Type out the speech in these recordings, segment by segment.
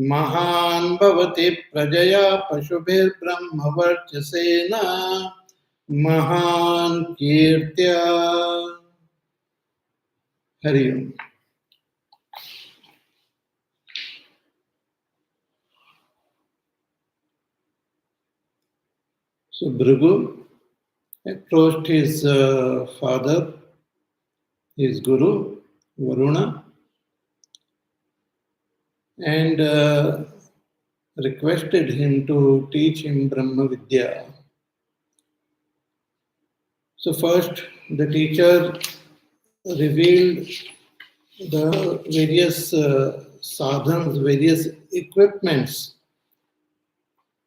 Mahan bhavati prajaya pashubhir brahmavarchasena Mahan kirtya. Hari Om. So Bhrigu approached his father, his guru, Varuna, and requested him to teach him Brahma Vidya. So first, the teacher revealed the various sadhans, various equipments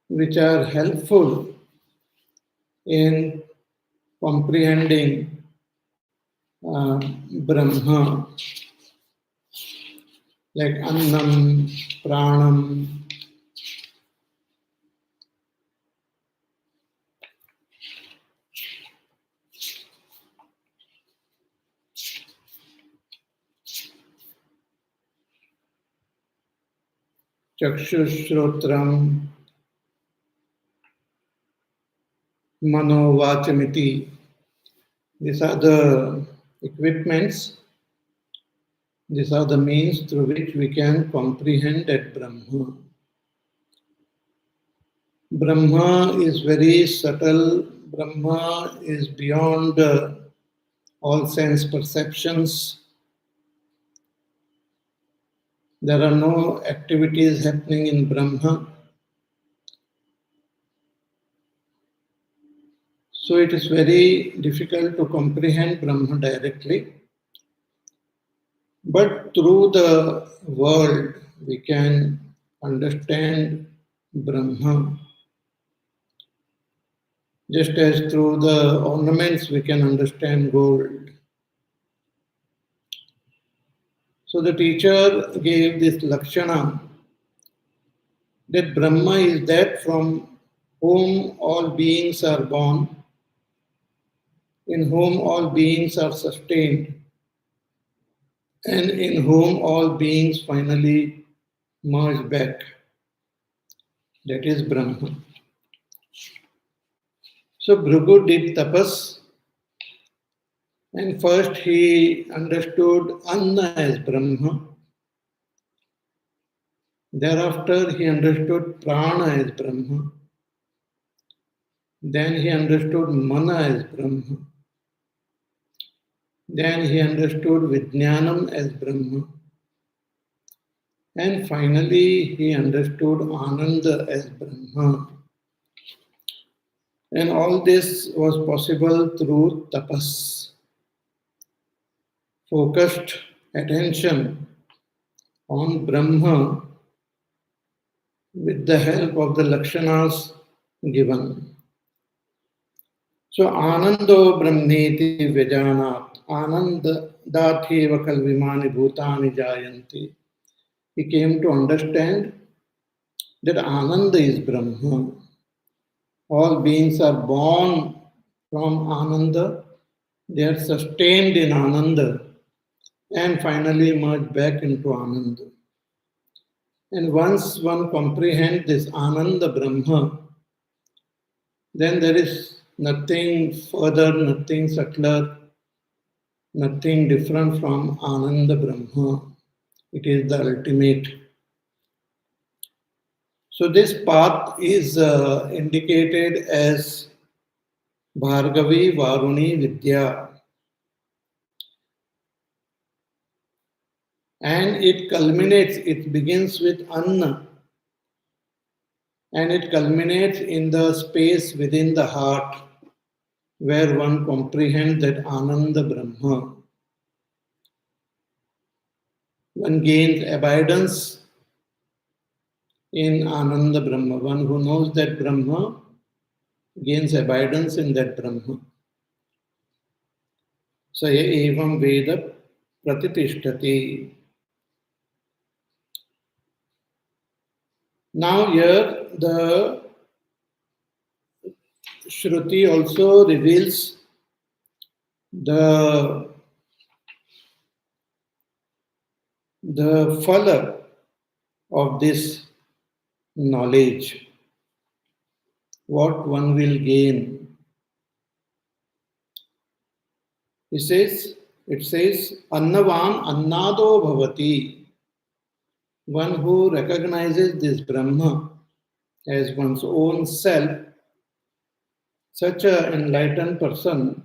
which are helpful in comprehending Brahma, like Annam, Pranam, Chakshushrotram, Mano, Vachamiti. These are the equipments, these are the means through which we can comprehend that Brahma. Brahma is very subtle, Brahma is beyond all sense perceptions. There are no activities happening in Brahma. So it is very difficult to comprehend Brahma directly. But through the world, we can understand Brahma. Just as through the ornaments we can understand gold. So the teacher gave this lakshana that Brahma is that from whom all beings are born, in whom all beings are sustained, and in whom all beings finally merge back. That is Brahma. So Bhrigu did tapas, and first he understood Anna as Brahma. Thereafter he understood Prana as Brahma. Then he understood Mana as Brahma. Then he understood Vijnanam as Brahma. And finally he understood Ananda as Brahma. And all this was possible through tapas. Focused attention on Brahma with the help of the lakshanas given. So Anando Brahmeti Vijanat, Ananda Datheva Kalvimani Bhutani Jayanti. He came to understand that Ananda is Brahma. All beings are born from Ananda, they are sustained in Ananda, and finally merge back into Ananda. And once one comprehends this Ananda Brahma, then there is nothing further, nothing subtler, nothing different from Ananda Brahma. It is the ultimate. So this path is indicated as Bhargavi Varuni Vidya. And it culminates, it begins with Anna. And it culminates in the space within the heart where one comprehends that Ananda Brahma. One gains abidance in Ananda Brahma. One who knows that Brahma gains abidance in that Brahma. Saya evam veda pratitishthati. Now here the Shruti also reveals the phala of this knowledge, what one will gain. It says, Annavan Annado Bhavati. One who recognizes this Brahma as one's own self, such an enlightened person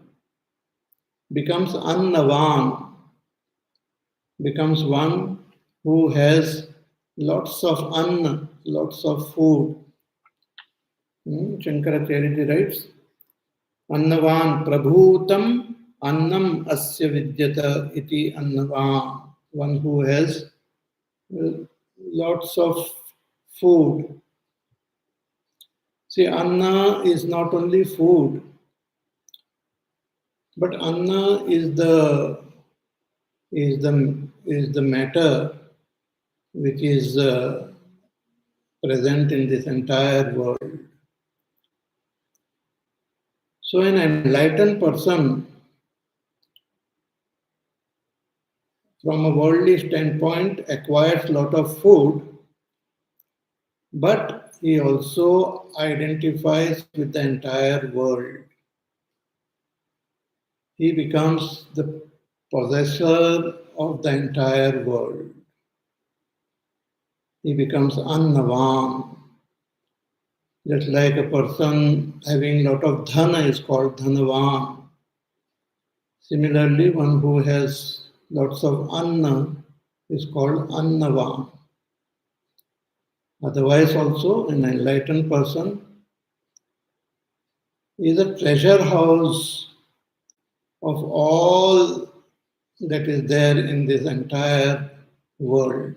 becomes Annavan, becomes one who has lots of anna, lots of food. Shankaracharya writes, Annavan prabhutam annam asya vidyata iti annavan. One who has lots of food. See, anna is not only food, but anna is the matter which is present in this entire world. So an enlightened person, from a worldly standpoint, acquires a lot of food, but he also identifies with the entire world. He becomes the possessor of the entire world. He becomes annavam. Just like a person having a lot of dhana is called dhanavan. Similarly, one who has lots of anna is called annavan. Otherwise, also, an enlightened person is a treasure house of all that is there in this entire world.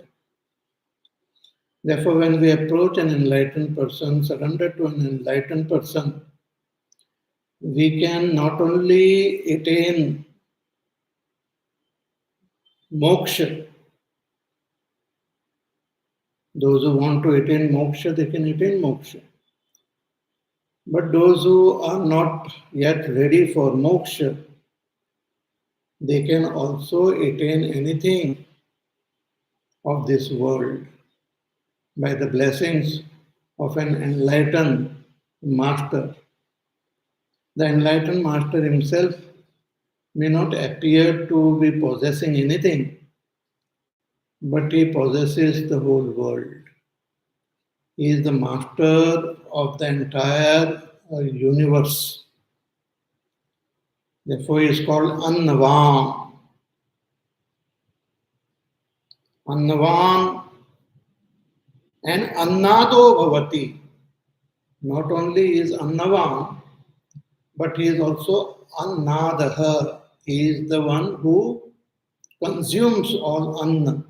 Therefore, when we approach an enlightened person, surrender to an enlightened person, we can not only attain moksha. Those who want to attain moksha, they can attain moksha. But those who are not yet ready for moksha, they can also attain anything of this world by the blessings of an enlightened master. The enlightened master himself may not appear to be possessing anything, but he possesses the whole world. He is the master of the entire universe. Therefore, he is called Annavam. Annavam and Annado Bhavati. Not only is Annavam, but he is also Annadaha. He is the one who consumes all Anna.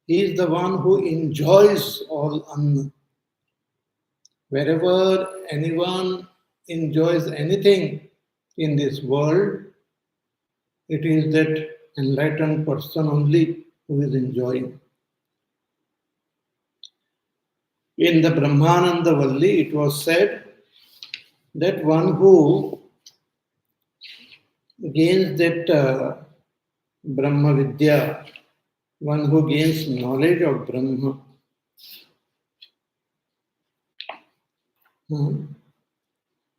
He is the one who enjoys all Anna. Wherever anyone enjoys anything in this world, it is that enlightened person only who is enjoying. In the Brahmananda Valli, it was said that one who gains that Brahma Vidya, one who gains knowledge of Brahma,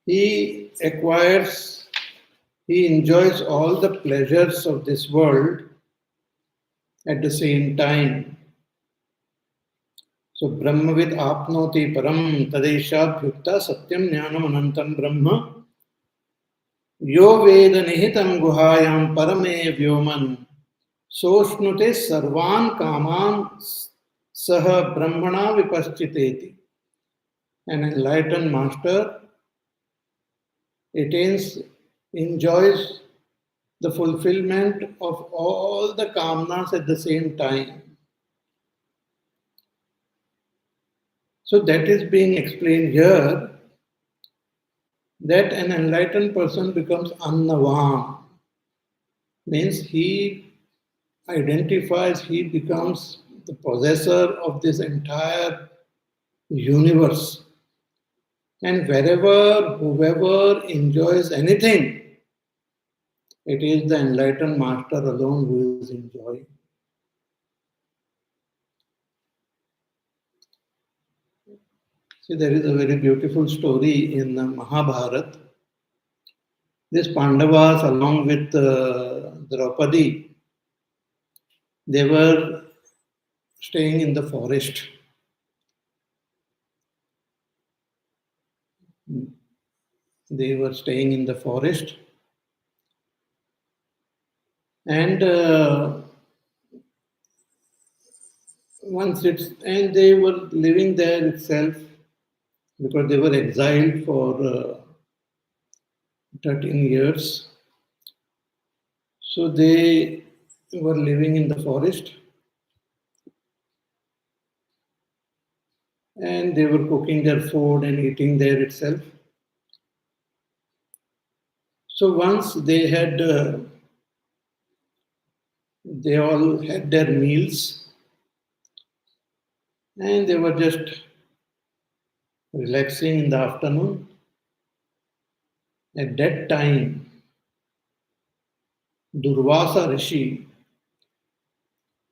he acquires, he enjoys all the pleasures of this world at the same time. So Brahmavid apnoti param tadesha bhukta satyam jnanam anantam brahma yo veda nihitam guhayam parame vyoman soshnute sarvan kaman saha brahmana vipaschiteti. An enlightened master attains, enjoys the fulfillment of all the kamanas at the same time. So that is being explained here, that an enlightened person becomes annavam, means he identifies, he becomes the possessor of this entire universe. And wherever, whoever enjoys anything, it is the enlightened master alone who is enjoying. See, there is a very beautiful story in Mahabharata. These Pandavas, along with Draupadi, they were staying in the forest. They were staying in the forest, and and they were living there itself because they were exiled for 13 years. So they were living in the forest and they were cooking their food and eating there itself. So once they all had their meals and they were just relaxing in the afternoon. At that time, Durvasa Rishi,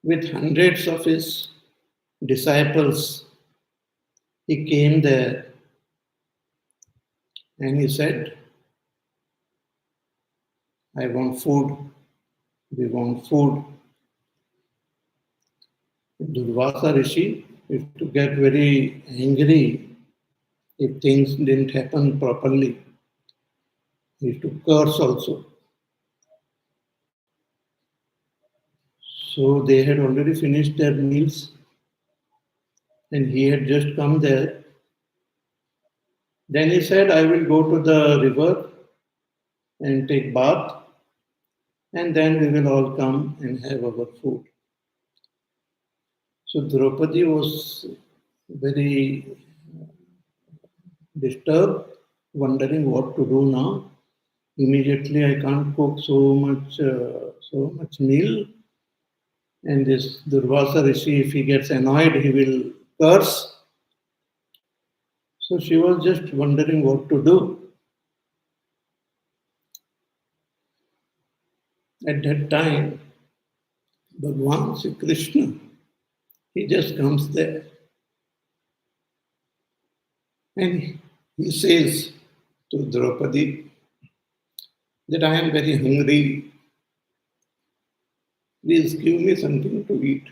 with hundreds of his disciples, he came there and he said, I want food. We want food. Durvasa Rishi used to get very angry if things didn't happen properly. He used to curse also. So they had already finished their meals and he had just come there. Then he said, I will go to the river and take bath and then we will all come and have our food. So Draupadi was very disturbed, wondering what to do now. Immediately, I can't cook so much meal. And this Durvasa Rishi, if he gets annoyed, he will curse. So she was just wondering what to do. At that time, Bhagwan Sri Krishna, he just comes there and he says to Draupadi that I am very hungry. Please give me something to eat.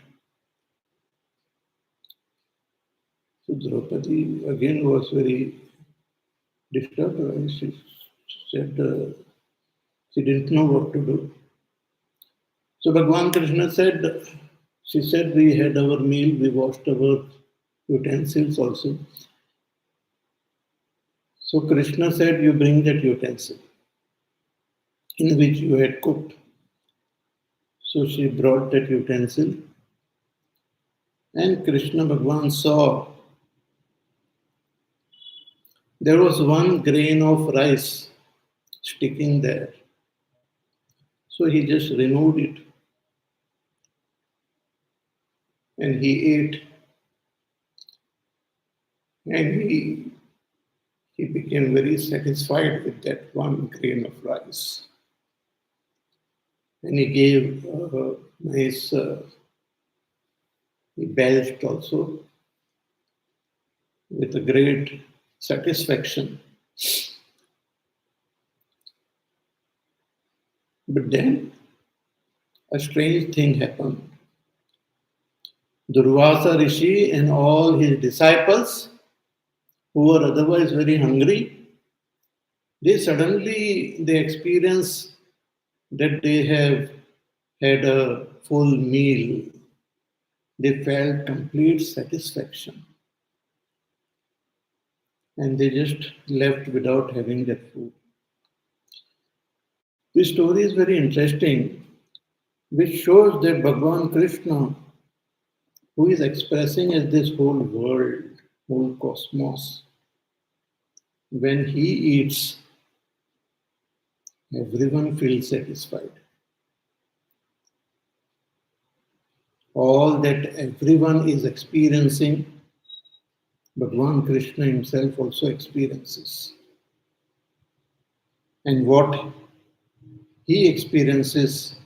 So Draupadi again was very disturbed. She said she didn't know what to do. So Bhagwan Krishna said, she said, we had our meal, we washed our utensils also. So Krishna said, you bring that utensil in which you had cooked. So she brought that utensil and Krishna Bhagwan saw there was one grain of rice sticking there. So he just removed it and he ate and he became very satisfied with that one grain of rice. And he gave nice, he belched also with a great satisfaction. But then a strange thing happened. Durvasa Rishi and all his disciples, who were otherwise very hungry, they experience that they have had a full meal. They felt complete satisfaction. And they just left without having that food. This story is very interesting, which shows that Bhagwan Krishna, who is expressing as this whole world, whole cosmos, when he eats, everyone feels satisfied. All that everyone is experiencing, Bhagwan Krishna himself also experiences. And what he experiences,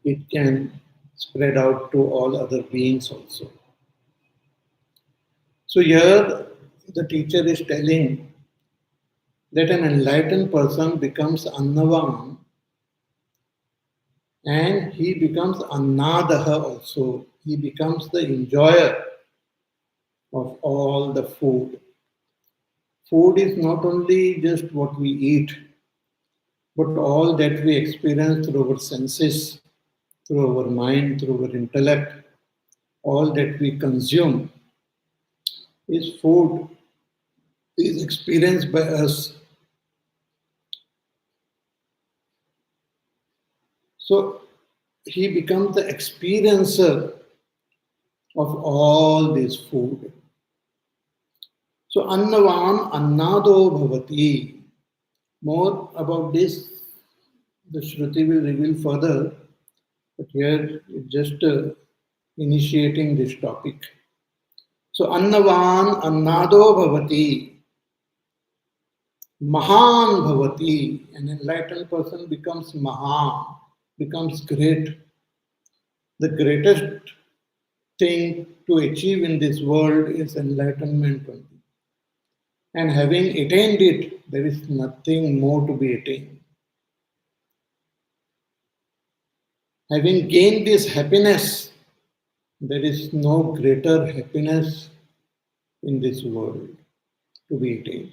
it can spread out to all other beings also. So here the teacher is telling that an enlightened person becomes annavam and he becomes annadaha also. He becomes the enjoyer of all the food. Food is not only just what we eat, but all that we experience through our senses, through our mind, through our intellect, all that we consume is food, is experienced by us. So he becomes the experiencer of all this food. So annavan annado bhavati. More about this, the Shruti will reveal further, but here it's just initiating this topic. So annavan annado bhavati, mahan bhavati. An enlightened person becomes mahan, becomes great. The greatest thing to achieve in this world is enlightenment only. And having attained it, there is nothing more to be attained. Having gained this happiness, there is no greater happiness in this world to be attained.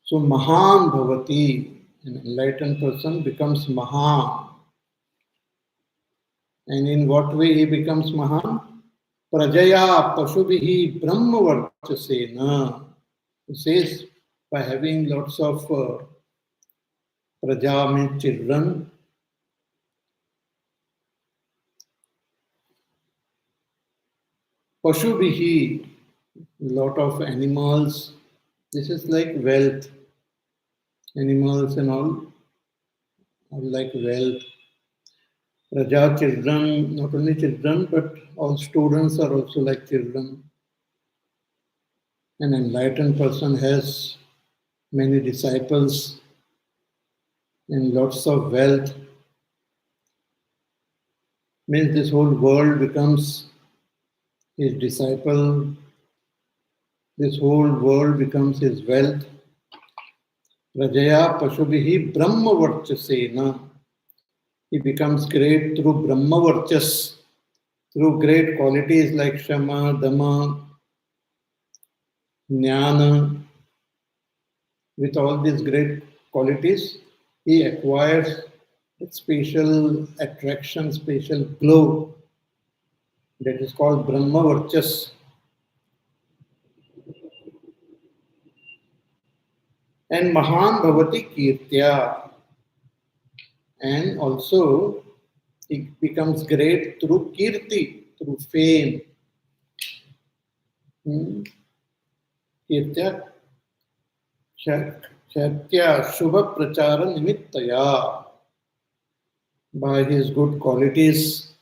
So Mahan Bhavati, an enlightened person becomes Mahan. And in what way he becomes Mahan? Prajaya Pashubihi Brahmavarchasena. It says by having lots of Praja means children. Pashubihi, lot of animals. This is like wealth. Animals and all are like wealth. Raja children, not only children, but all students are also like children. An enlightened person has many disciples and lots of wealth. Means this whole world becomes his disciple. This whole world becomes his wealth. Rajaya Pashubihi Brahmavarchasena. He becomes great through Brahmavarchas, through great qualities like Shama, Dhamma, Jnana. With all these great qualities, he acquires a special attraction, special glow that is called Brahmavarchas. And Mahan Bhavati Kirtya. And also, he becomes great through Kirti, through fame. Kirtya Shatya Shubha Prachara Nimittaya. By his good qualities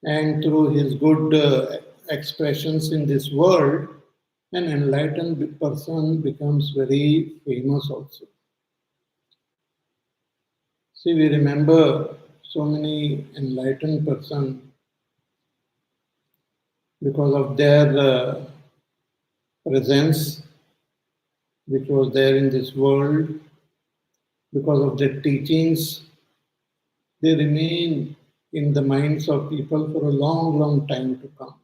and through his good expressions in this world, an enlightened person becomes very famous also. See, we remember so many enlightened persons because of their presence which was there in this world, because of their teachings, they remain in the minds of people for a long, long time to come.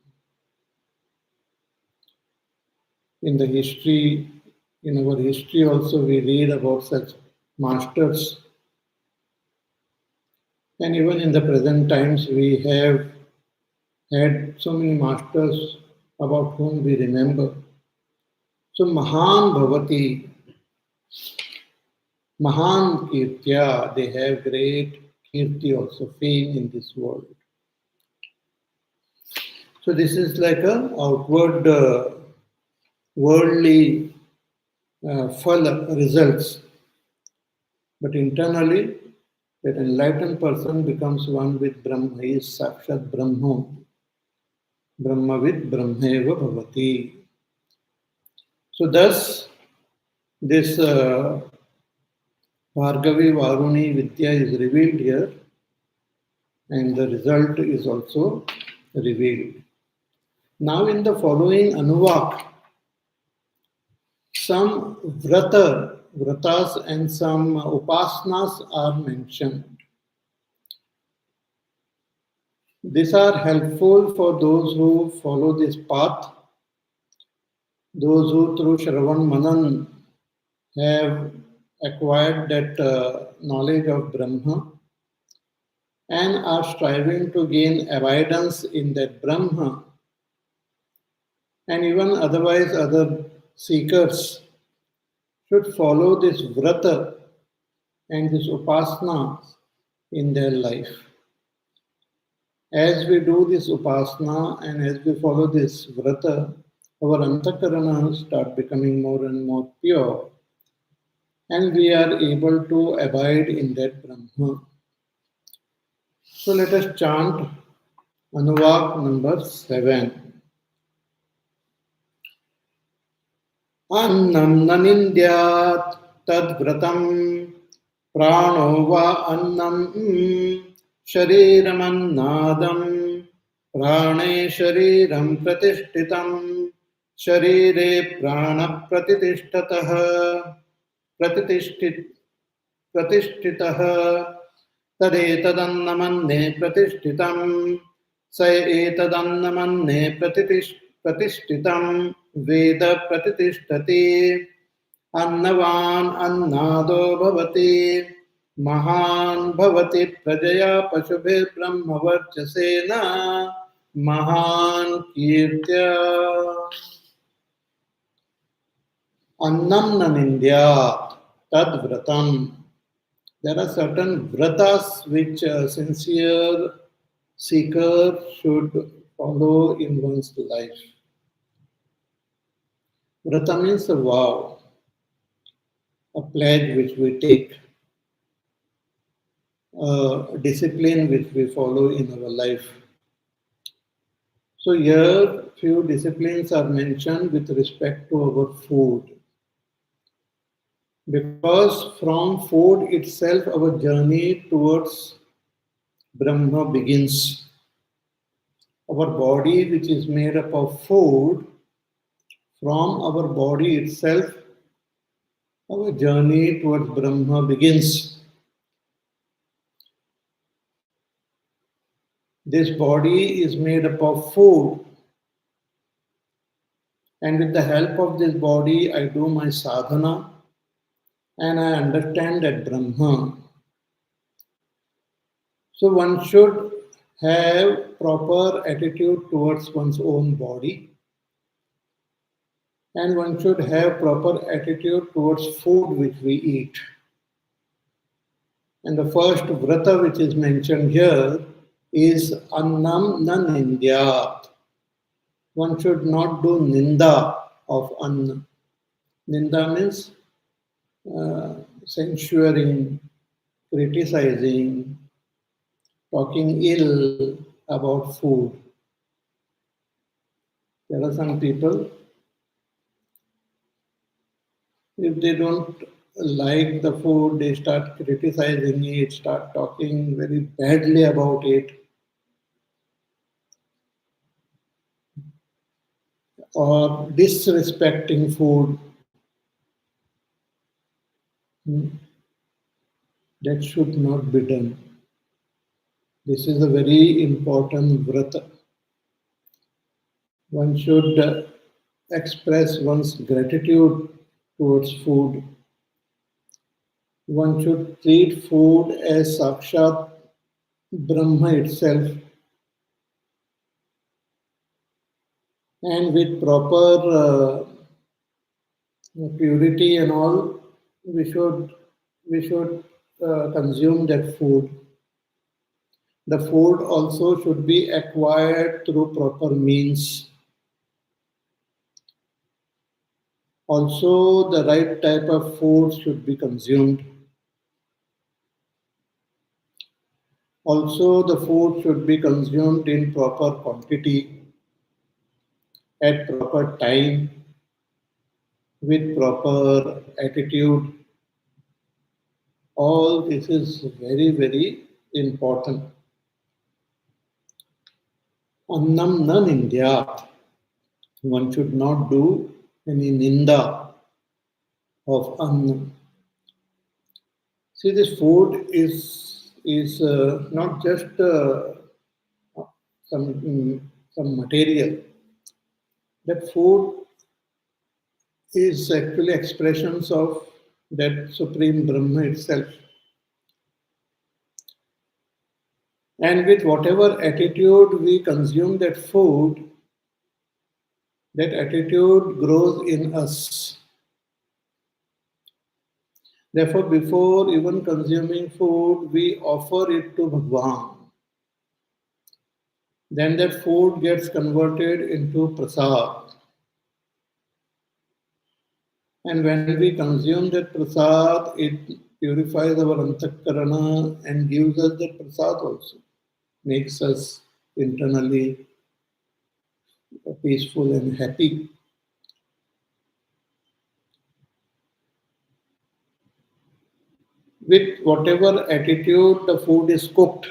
In the history, in our history also, we read about such masters. And even in the present times, we have had so many masters about whom we remember. So Mahan Bhavati, Mahan Kirtya, they have great Kirti also, fame in this world. So this is like a outward worldly phala results. But internally, that enlightened person becomes one with Brahma. He is Sakshat Brahma. Brahmavid Brahmeva Bhavati. So thus, this Bhargavi Varuni Vidya is revealed here, and the result is also revealed. Now, in the following Anuvaka, some vratas and some upasanas are mentioned. These are helpful for those who follow this path, those who through Shravan Manan have acquired that knowledge of Brahma and are striving to gain abidance in that Brahma, and even otherwise other seekers should follow this vrata and this upasana in their life. As we do this upasana and as we follow this vrata, our antakarana start becoming more and more pure, and we are able to abide in that Brahma. So let us chant Anuvak number 7. Annam nanindyat tad vratam prano va annam shariramannadam prane shariram pratishtitam sharire prana pratitishtatah प्रतिष्ठितः तदेतदन्नमन्ये प्रतिष्ठितं स एतदन्नमन्ये प्रतिष्ठितं वेद प्रतिष्ठति अन्नवान् अन्नादो भवति महान् भवति प्रजया पशुभिर्ब्रह्मवर्चसेन महान् कीर्त्या अन्नम न निन्द्यात् tad vratam. There are certain vratas which a sincere seeker should follow in one's life. Vrata means a vow, a pledge which we take, a discipline which we follow in our life. So here few disciplines are mentioned with respect to our food. Because from food itself our journey towards Brahma begins. Our body, which is made up of food, from our body itself our journey towards Brahma begins. This body is made up of food, and with the help of this body I do my sadhana and I understand that Brahma. So one should have proper attitude towards one's own body, and one should have proper attitude towards food which we eat. And the first vrata which is mentioned here is annam na nindyat. One should not do ninda of anna. Ninda means censuring, criticizing, talking ill about food. There are some people, if they don't like the food, they start criticizing it, start talking very badly about it, or disrespecting food. That should not be done. This is a very important vrata. One should express one's gratitude towards food. One should treat food as Sakshat Brahma itself, and with proper purity and all, we should consume that food. The food also should be acquired through proper means. Also, the right type of food should be consumed. Also, the food should be consumed in proper quantity, at proper time, with proper attitude. All this is very, very important. Annam na nindyat. One should not do any ninda of anna. See, this food is not just some material. That food is actually expressions of that supreme Brahma itself. And with whatever attitude we consume that food, that attitude grows in us. Therefore, before even consuming food, we offer it to Bhagwan. Then that food gets converted into prasad. And when we consume that prasad, it purifies our antakarana and gives us that prasad also. Makes us internally peaceful and happy. With whatever attitude the food is cooked,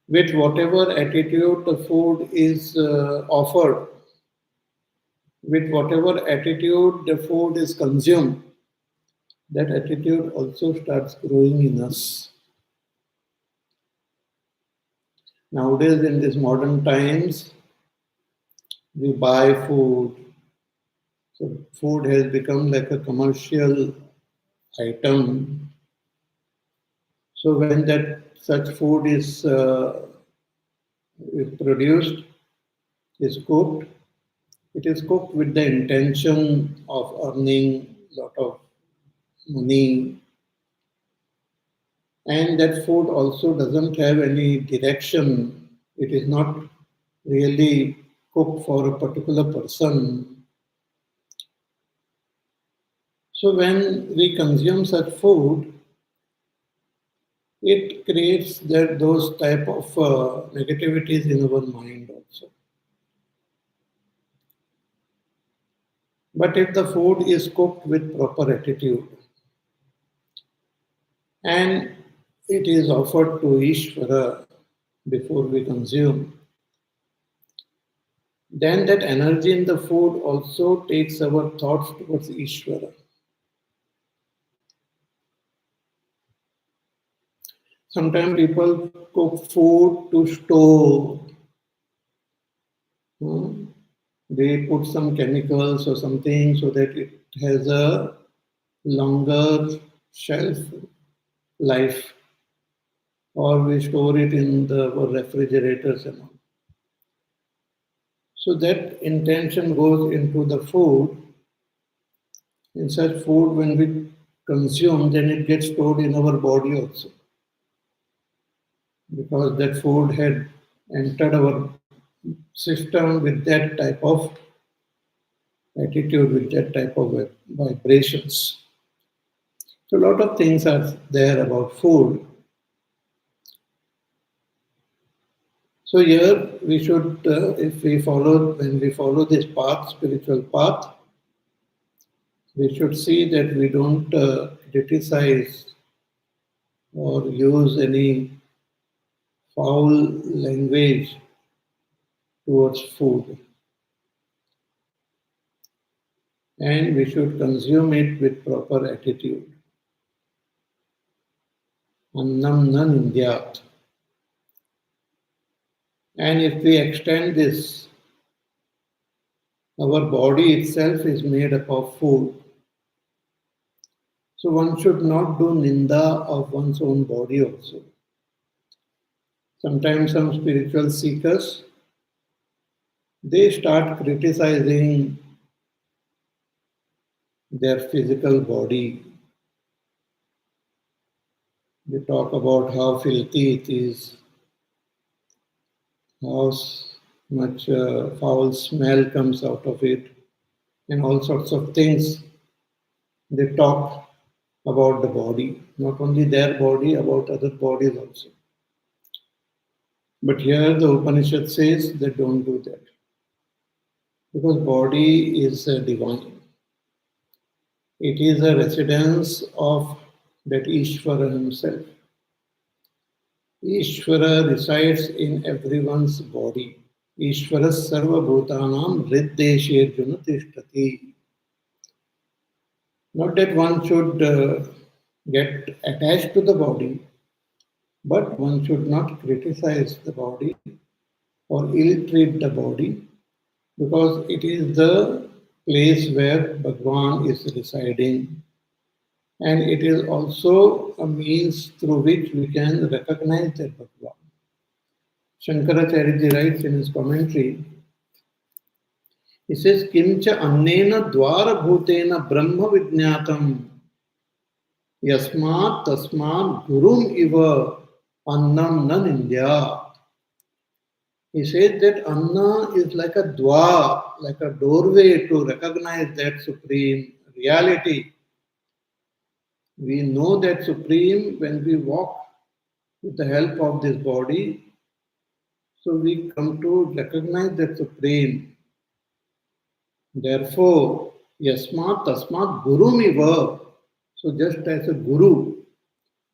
with whatever attitude the food is offered, with whatever attitude the food is consumed, that attitude also starts growing in us. Nowadays, in these modern times, we buy food. So, food has become like a commercial item. So, when that such food is produced, is cooked, it is cooked with the intention of earning a lot of money, and that food also doesn't have any direction. It is not really cooked for a particular person. So when we consume such food, it creates those type of negativities in our mind also. But if the food is cooked with proper attitude and it is offered to Ishvara before we consume, then that energy in the food also takes our thoughts towards Ishvara. Sometimes people cook food to store. Hmm? They put some chemicals or something so that it has a longer shelf life, or we store it in the our refrigerators and all. So that intention goes into the food. In such food, when we consume, then it gets stored in our body also, because that food had entered our system with that type of attitude, with that type of vibrations. So a lot of things are there about food. So here we should, if we follow, when we follow this path, spiritual path, we should see that we don't criticize or use any foul language towards food. And we should consume it with proper attitude. Annam na nindyat. And if we extend this, our body itself is made up of food. So one should not do ninda of one's own body also. Sometimes some spiritual seekers, they start criticizing their physical body. They talk about how filthy it is, how much foul smell comes out of it, and all sorts of things. They talk about the body, not only their body, about other bodies also. But here the Upanishad says that don't do that. Because body is divine. It is a residence of that Ishvara himself. Ishvara resides in everyone's body. Ishvaras sarva bhutanam hriddeshe arjuna tishtati. Not that one should get attached to the body, but one should not criticize the body or ill-treat the body, because it is the place where Bhagwan is residing. And it is also a means through which we can recognize that Bhagwan. Shankaracharya writes in his commentary, he says, Kimcha annena dvara bhutena brahma vijnatam yasmat tasmat gurum iva annam nan India. He says that Anna is like a dwar, like a doorway to recognize that supreme reality. We know that supreme when we walk with the help of this body. So we come to recognize that supreme. Therefore, yasmat tasmat gurumiva. So just as a guru,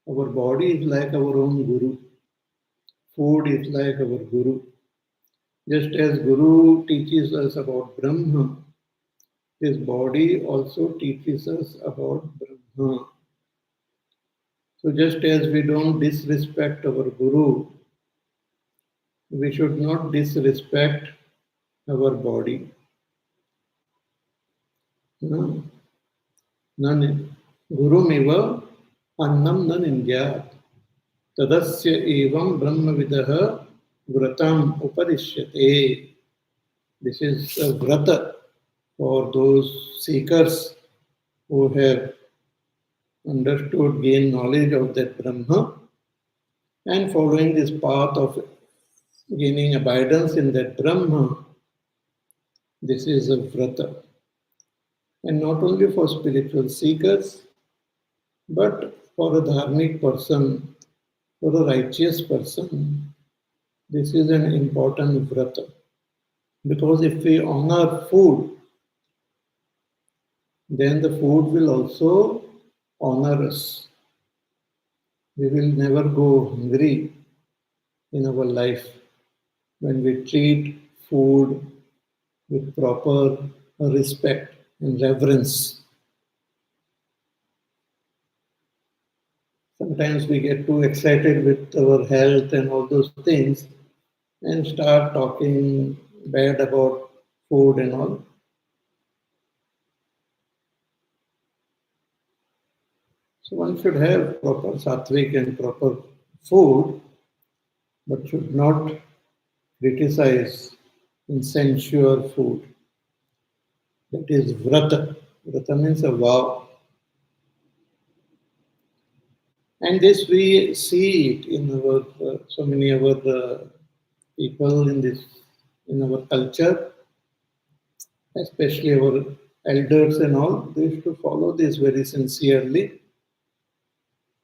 our body is like our own guru. Food is like our guru. Just as Guru teaches us about Brahma, this body also teaches us about Brahma. So just as we don't disrespect our Guru, we should not disrespect our body. No. None. Gurumiva annam nan Indyat. Tadasya evam brahmavidah vratam upadishyate. This is a vrata for those seekers who have understood, gained knowledge of that Brahma, and following this path of gaining abidance in that Brahma. This is a vrata. And not only for spiritual seekers, but for a dharmic person, for a righteous person, this is an important vrata. Because if we honor food, then the food will also honor us. We will never go hungry in our life when we treat food with proper respect and reverence. Sometimes we get too excited with our health and all those things and start talking bad about food and all. So one should have proper sattvic and proper food, but should not criticize insensual food. That is vrata. Vrata means a vow. And this we see it in our so many of our people in our culture, especially our elders and all. They used to follow this very sincerely.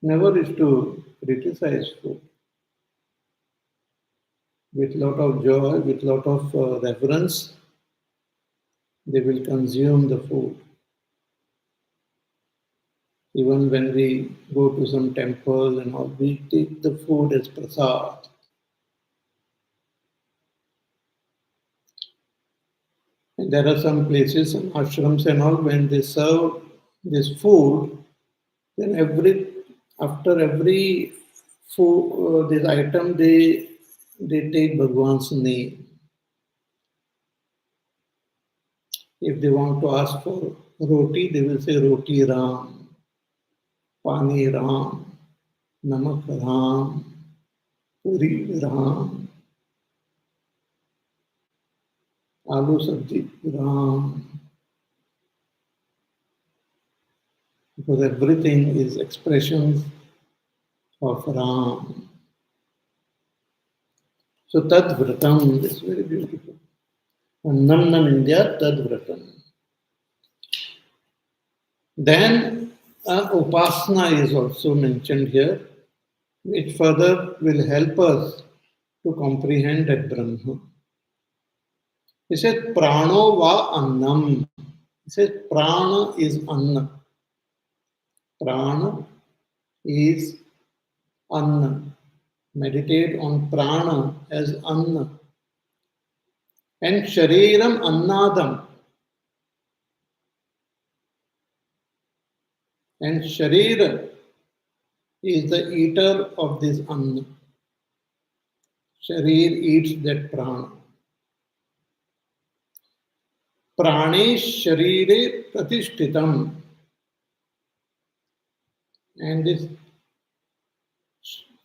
Never is to criticize food. With lot of joy, with lot of reverence, they will consume the food. Even when we go to some temple and all, we take the food as prasad. And there are some places, some ashrams and all, when they serve this food, then after every food, this item, they take Bhagwan's name. If they want to ask for roti, they will say Roti Ram, Pani Ram, Namak Ram, Puri Ram, Aloo Sabji Ram. Because everything is expressions of Ram. So Tad Vratam is very beautiful. Annam Nam India Tad Vratam. Then upasana is also mentioned here, which further will help us to comprehend that Brahma. He said, Prano va annam. He says, Prana is anna. Prana is anna. Meditate on prana as anna. And Shariram Annadam. And Sharira is the eater of this Anna. Sharir eats that prana. Prane Sharire Pratishtitam. And this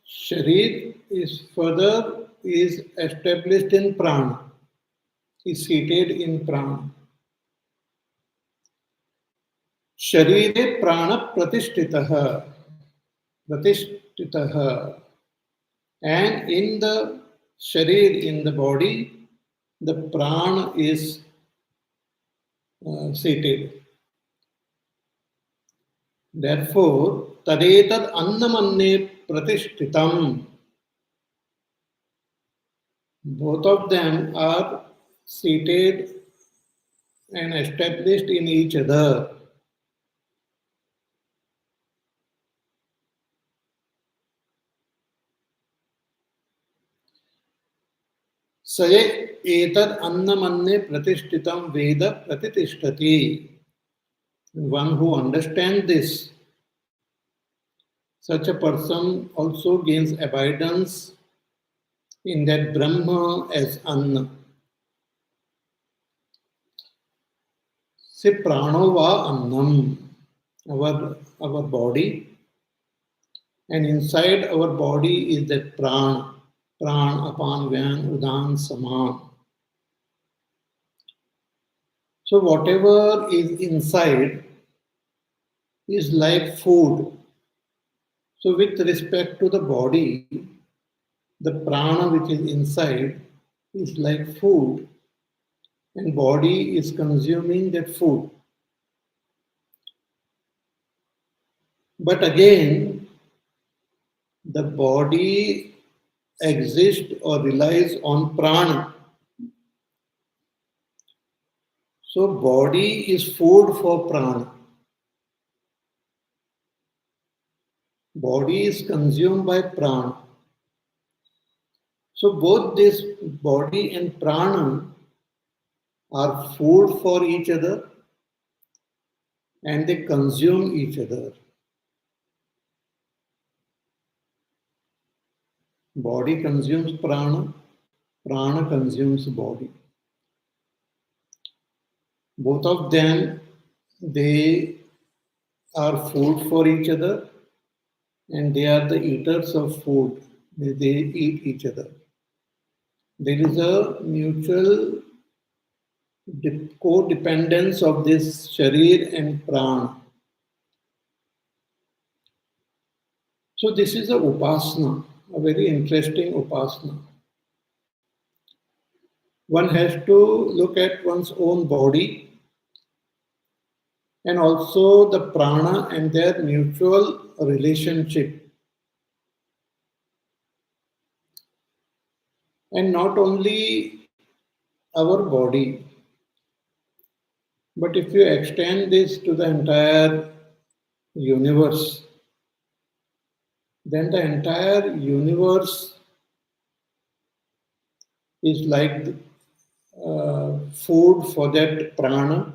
Sharir is established in prana, is seated in prana. Sharire prana pratishtitaha. And in the sharir, in the body, the prana is seated. Therefore, tadetad annamanne pratishtitam. Both of them are seated and established in each other. Saye etad annamanne pratishtitam veda pratitishthati. One who understands this, such a person also gains abidance in that Brahma as Anna. Se prano va annam, our body, and inside our body is that pran, apan, vyan, udan, saman. So whatever is inside is like food. So with respect to the body, the prana which is inside is like food, and body is consuming that food. But again, the body exists or relies on prana. So body is food for prana. Body is consumed by prana. So both this body and prana are food for each other and they consume each other. Body consumes prana, prana consumes body. Both of them, they are food for each other and they are the eaters of food. They eat each other. There is a mutual codependence of this sharir and prana. So this is a upasana, a very interesting upasana. One has to look at one's own body and also the prana and their mutual relationship. And not only our body, but if you extend this to the entire universe, then the entire universe is like food for that prana,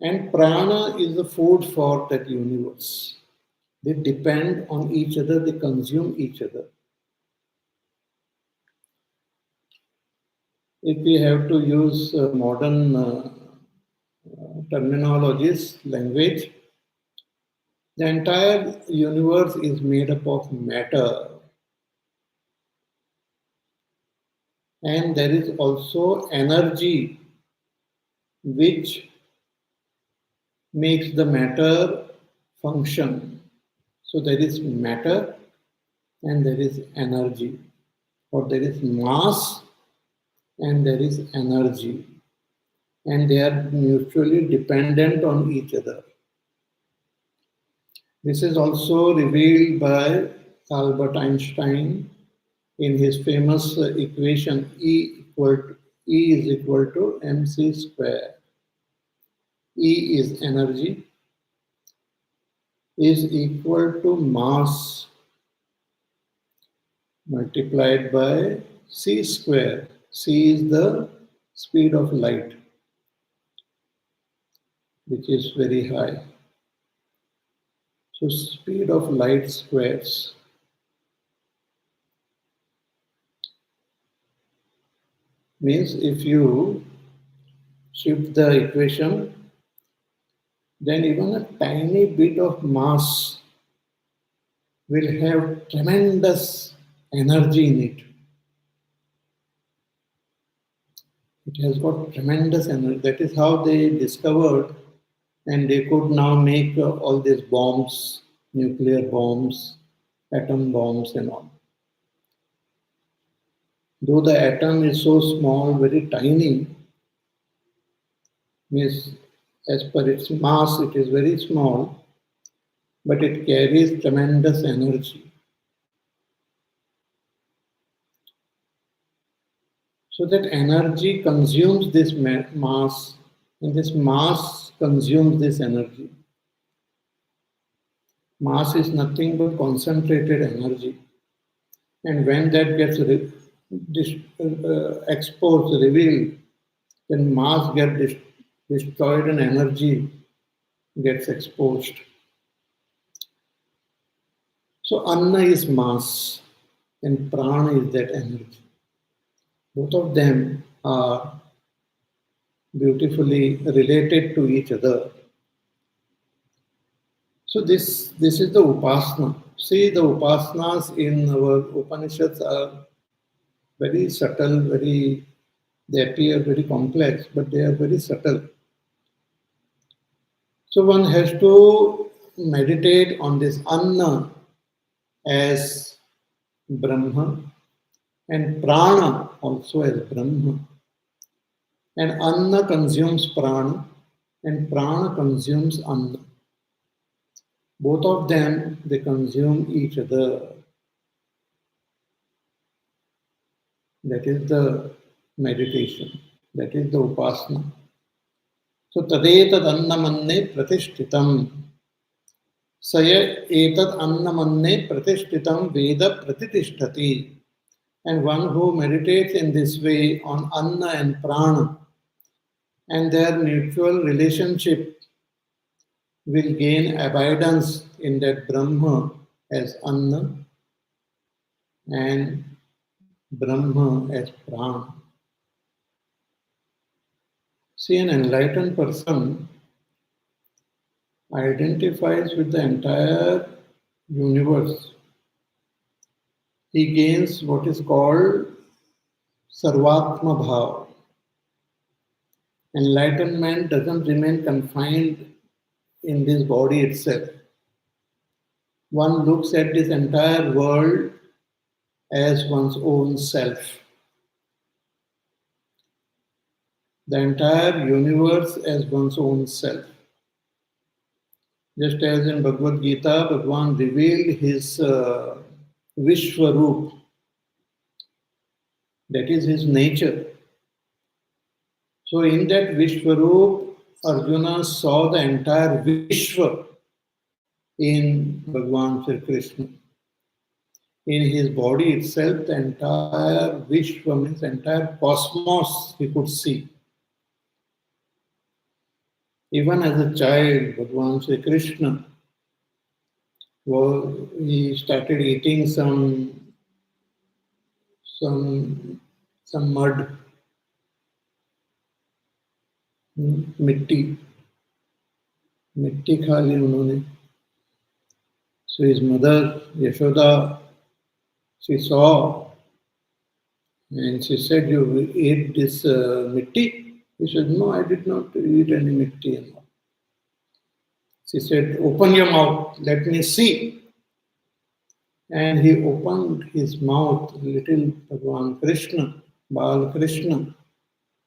and prana is the food for that universe. They depend on each other, they consume each other. If we have to use modern terminologies, language, the entire universe is made up of matter. And there is also energy which makes the matter function. So there is matter and there is energy, or there is mass and there is energy, and they are mutually dependent on each other. This is also revealed by Albert Einstein in his famous equation E is equal to mc square. E is energy, is equal to mass multiplied by c square. C is the speed of light, which is very high. So speed of light squares. Means if you shift the equation, then even a tiny bit of mass will have tremendous energy in it. It has got tremendous energy. That is how they discovered, and they could now make all these bombs, nuclear bombs, atom bombs, and all. Though the atom is so small, very tiny, means as per its mass, it is very small, but it carries tremendous energy. So that energy consumes this mass, and this mass consumes this energy. Mass is nothing but concentrated energy. And when that gets exposed, revealed, then mass gets destroyed and energy gets exposed. So anna is mass and prana is that energy. Both of them are beautifully related to each other. So this is the upasana. See, the upasanas in our Upanishads are very subtle, they appear very complex, but they are very subtle. So one has to meditate on this anna as Brahma and prana also as Brahma. And anna consumes prana and prana consumes anna. Both of them, they consume each other. That is the meditation. That is the upasana. So tadetad annamanne pratishtitam. Saya etad annamanne pratishtitam veda pratitishthati. And one who meditates in this way on anna and prana and their mutual relationship will gain abidance in that Brahma as anna and Brahma as prana. See, an enlightened person identifies with the entire universe. He gains what is called sarvatma bhava. Enlightenment doesn't remain confined in this body itself. One looks at this entire world as one's own self. The entire universe as one's own self. Just as in Bhagavad Gita, Bhagavan revealed his Vishwaroop. That is his nature. So in that Vishwaroop, Arjuna saw the entire Vishwa in Bhagavan Sri Krishna. In his body itself, the entire Vishwa means entire cosmos he could see. Even as a child, Bhagavan Sri Krishna, he started eating some mud, mitti खा ली उन्होंने. So his mother Yashoda, she saw and she said, "You ate this mitti?" He said, "No, I did not eat any mitti." She said, "Open your mouth, let me see." And he opened his mouth, little Bhagavan Krishna, Bal Krishna.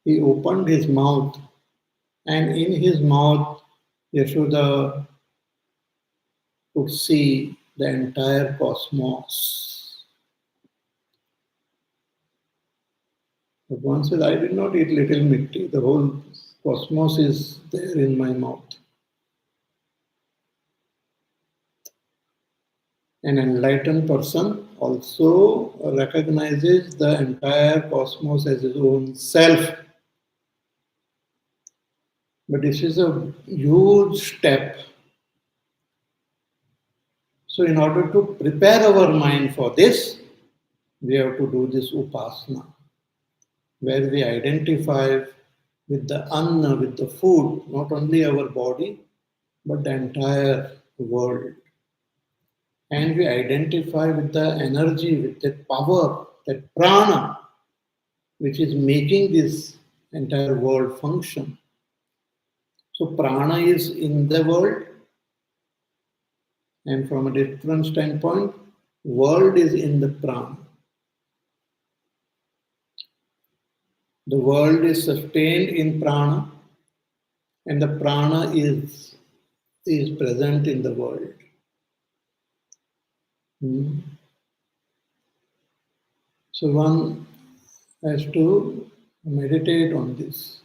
He opened his mouth, and in his mouth, Yashoda could see the entire cosmos. Bhagavan said, "I did not eat little mitti. The whole cosmos is there in my mouth." An enlightened person also recognizes the entire cosmos as his own self. But this is a huge step. So, in order to prepare our mind for this, we have to do this upasana, where we identify with the anna, with the food, not only our body, but the entire world. And we identify with the energy, with that power, that prana, which is making this entire world function. So prana is in the world, and from a different standpoint, world is in the prana. The world is sustained in prana, and the prana is present in the world. So one has to meditate on this.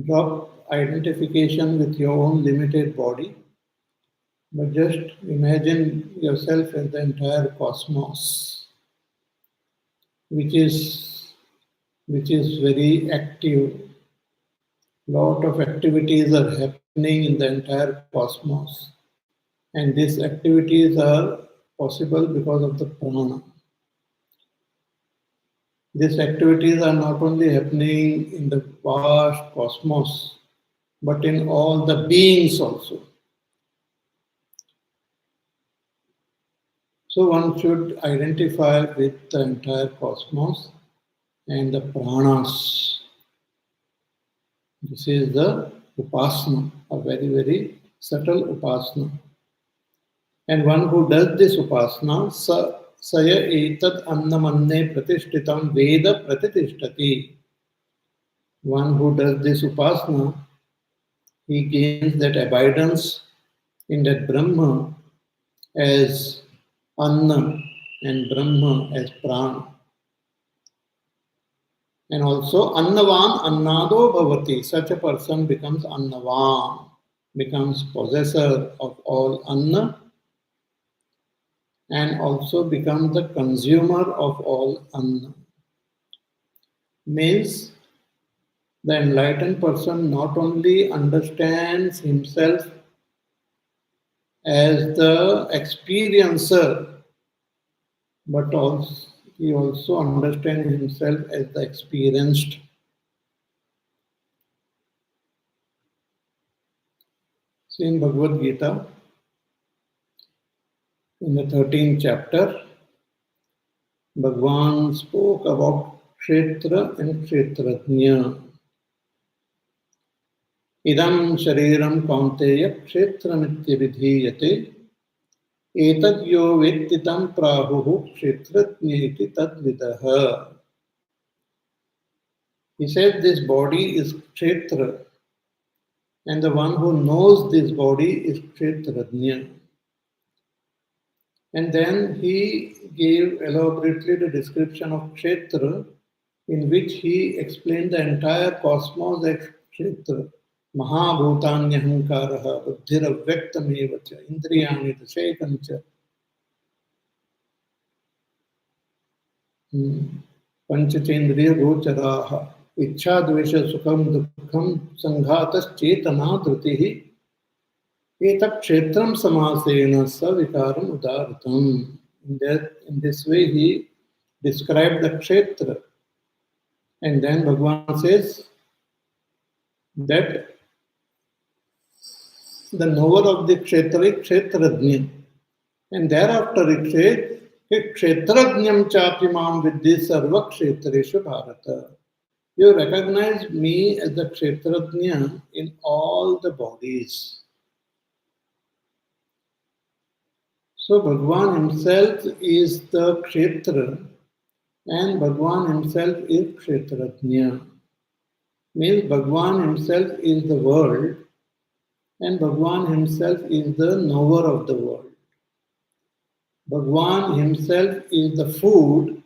Drop identification with your own limited body, but just imagine yourself as the entire cosmos, which is very active. Lot of activities are happening in the entire cosmos, and these activities are possible because of the prana. These activities are not only happening in the vast cosmos, but in all the beings also. So one should identify with the entire cosmos and the pranas. This is the upasana, a very, very subtle upasana. And one who does this upasana, saya etad annamanne pratishtitam veda pratitishthati. One who does this upasana, he gains that abidance in that Brahma as Anna and Brahma as Prana. And also Annavan Annado Bhavati. Such a person becomes Annavan, becomes possessor of all Anna, and also becomes the consumer of all Anna. Means the enlightened person not only understands himself as the experiencer, but also he also understands himself as the experienced. See in Bhagavad Gita, in the 13th chapter, Bhagwan spoke about Kshetra and Kshetrajna. Idam shariram kaunteya kshetramityabhidhiyate etad yo vettitam prahuhu kshetrajneti tadvidaha. He said this body is kshetra, and the one who knows this body is kshetrajna. And then he gave elaborately the description of kshetra, in which he explained the entire cosmos as kshetra. Mahabhutanyahankaraha buddhiravyaktamevacha indriyani dashekancha panchachendriya gocharaha ichchadvesha sukham dukkham sanghatas chetana drutihi etat kshetram samasena savikaram udaratam. In this way he described the kshetra. And then Bhagavan says that the knower of the kshetra is kshetrajna. And thereafter it says, kshetrajnam chapimam viddhi sarva kshetreshu bharata. You recognize me as the kshetrajna in all the bodies. So Bhagavan himself is the kshetra, and Bhagavan himself is kshetrajna. Means Bhagavan himself is the world, and Bhagavan himself is the knower of the world. Bhagavan himself is the food,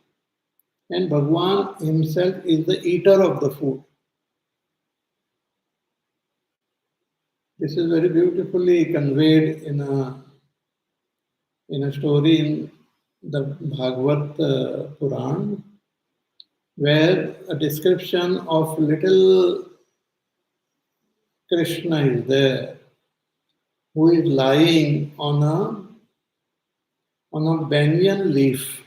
and Bhagavan himself is the eater of the food. This is very beautifully conveyed in in a story in the Bhagavad Puran, where a description of little Krishna is there, who is lying on a banyan leaf,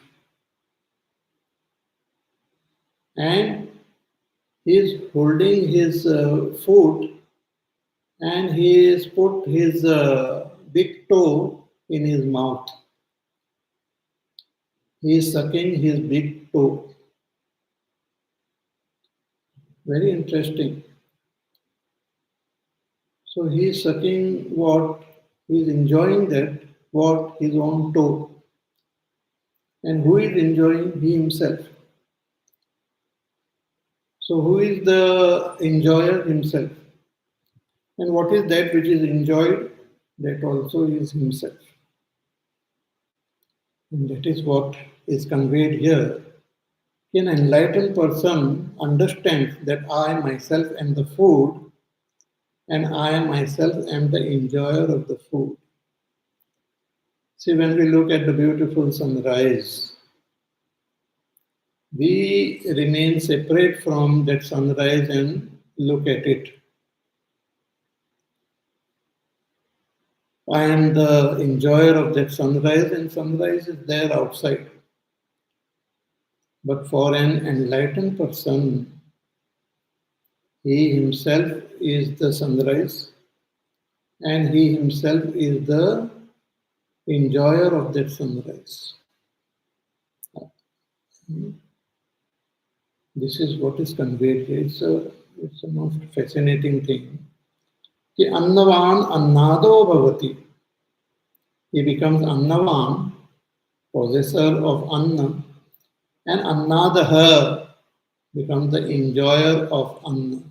and he is holding his foot, and he has put his big toe in his mouth. He is sucking his big toe. Very interesting. So he is sucking what? He is enjoying that, what? His own toe. And who is enjoying? He himself. So who is the enjoyer? Himself. And what is that which is enjoyed? That also is himself. And that is what is conveyed here. An enlightened person understands that I myself am the food, and I myself am the enjoyer of the food. See, when we look at the beautiful sunrise, we remain separate from that sunrise and look at it. I am the enjoyer of that sunrise, and sunrise is there outside. But for an enlightened person, he himself is the sunrise, and he himself is the enjoyer of that sunrise. This is what is conveyed here. It's a most fascinating thing. Ki annavan annado bhavati. He becomes annavan, possessor of anna, and annadaha becomes the enjoyer of anna.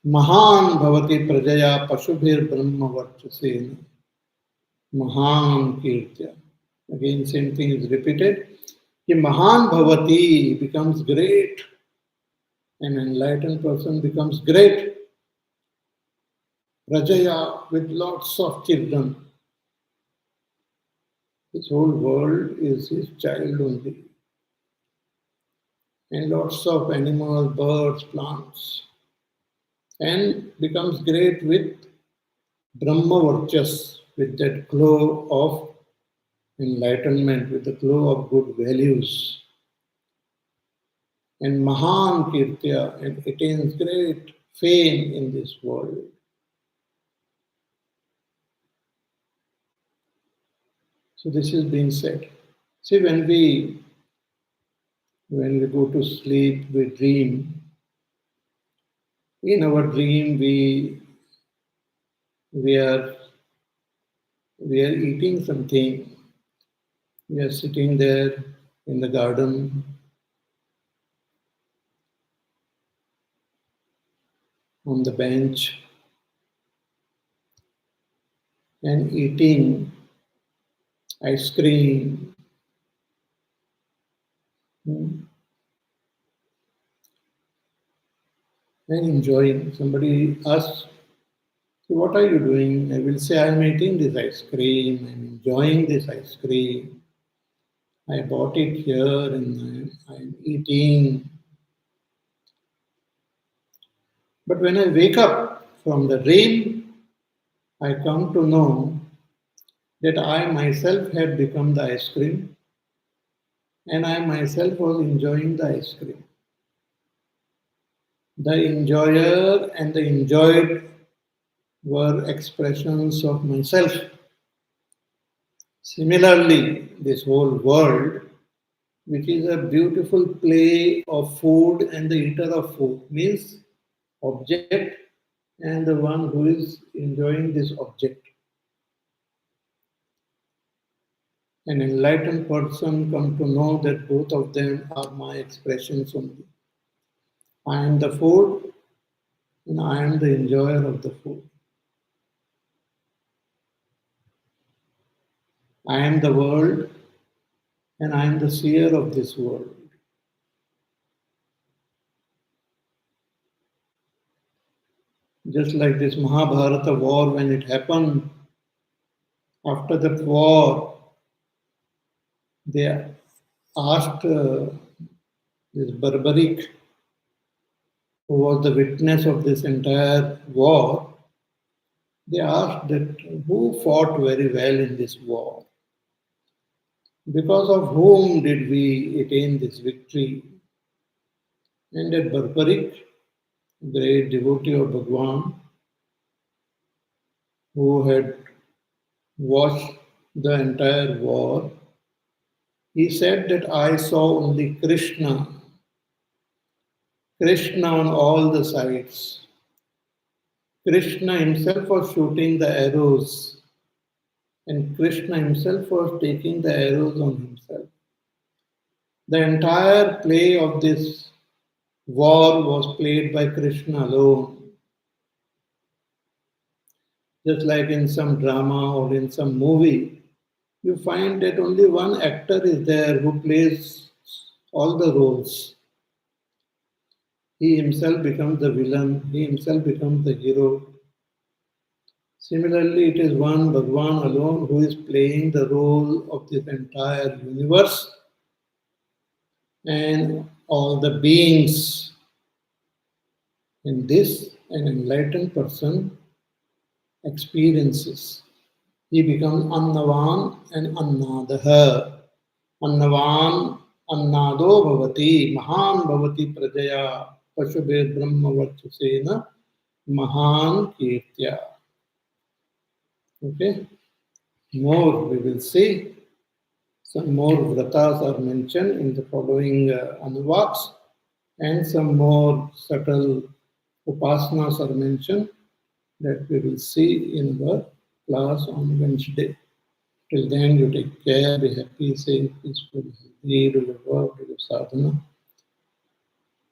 Mahan bhavati prajaya pashubhir brahma varchasena. Mahan kirtya. Again, same thing is repeated. Ki mahan bhavati becomes great. An enlightened person becomes great. Prajaya with lots of children. His whole world is his child only. And lots of animals, birds, plants. And becomes great with Brahma Varchas, with that glow of enlightenment, with the glow of good values. And Mahan Kirtya, and attains great fame in this world. So this is being said. See, when we go to sleep, we dream. In our dream, we are eating something. We are sitting there in the garden, on the bench, and eating ice cream. And enjoying. Somebody asks, "So what are you doing?" I will say, "I am eating this ice cream. I am enjoying this ice cream. I bought it here and I am eating." But when I wake up from the dream, I come to know that I myself had become the ice cream, and I myself was enjoying the ice cream. The enjoyer and the enjoyed were expressions of myself. Similarly, this whole world, which is a beautiful play of food and the eater of food, means object and the one who is enjoying this object. An enlightened person come to know that both of them are my expressions only. I am the food and I am the enjoyer of the food. I am the world and I am the seer of this world. Just like this Mahabharata war, when it happened, after that war, they asked this Barbaric, who was the witness of this entire war, they asked that who fought very well in this war? Because of whom did we attain this victory? And that Barbaric, great devotee of Bhagwan, who had watched the entire war, he said that I saw only Krishna, Krishna on all the sides. Krishna himself was shooting the arrows, and Krishna himself was taking the arrows on himself. The entire play of this war was played by Krishna alone. Just like in some drama or in some movie, you find that only one actor is there who plays all the roles. He himself becomes the villain, he himself becomes the hero. Similarly, it is one Bhagwan alone who is playing the role of this entire universe and all the beings. In this, an enlightened person experiences. He becomes Annavan and Annadaha. Annavan Annado Bhavati, Mahan Bhavati Prajaya, Pashubhe Brahma Varchasena, Mahan Kirtya. Okay, more we will see. Some more vratas are mentioned in the following Anuvaks, and some more subtle upasanas are mentioned that we will see in our class on Wednesday. Till then, you take care, be happy, safe, peaceful, healthy, do your work, do your sadhana.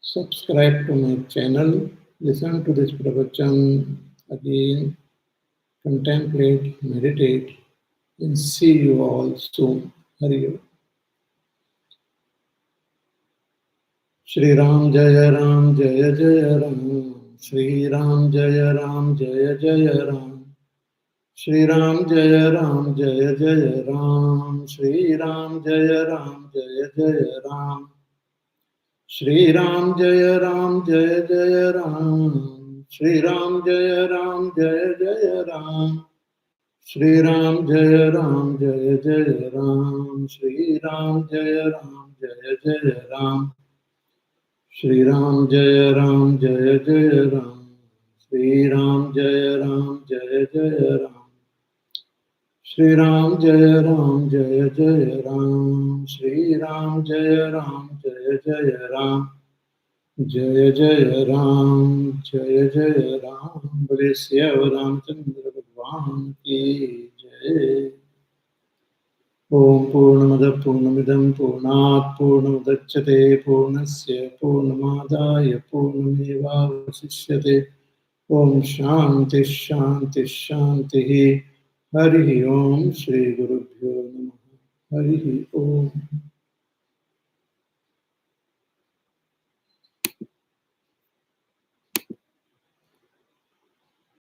Subscribe to my channel, listen to this pravachan again, contemplate, meditate, and see you all soon. Hari Om. Shri Ram Jaya Ram Jaya Jaya Ram, Shri Ram Jaya Ram Jaya Jaya Ram, Shri Ram Jaya Ram Jaya Jaya Ram, Shri Ram Jaya Ram Jaya Jaya Ram, Shri Ram Jaya Ram Jaya Jaya Ram, Shri Ram Jaya Ram Jaya Jaya Ram, Shri Ram Jaya Ram Jaya Jaya Ram, Shri Ram Jaya Ram Jaya Jaya Ram, Shri Ram Jaya Ram Jaya Jaya Ram, Shri Ram Jaya Ram Jaya Jaya Ram, Shri Ram Jaya Ram Jaya Jaya Ram, Shri Ram Jaya Ram Jaya Jaya Ram, Jaya Jaya Ram, Jaya Jaya Ram, Bole Syav Ramchandra Bhagwan ki Jai. Om Purnamada Purnamidam Purnat Purnamudachyate Purnasya Purnamadaya Purnameva Vasishyate. Om Shanti Shanti Shanti. Hari Om Shri Guru Bhyo Namaha. Hari Om.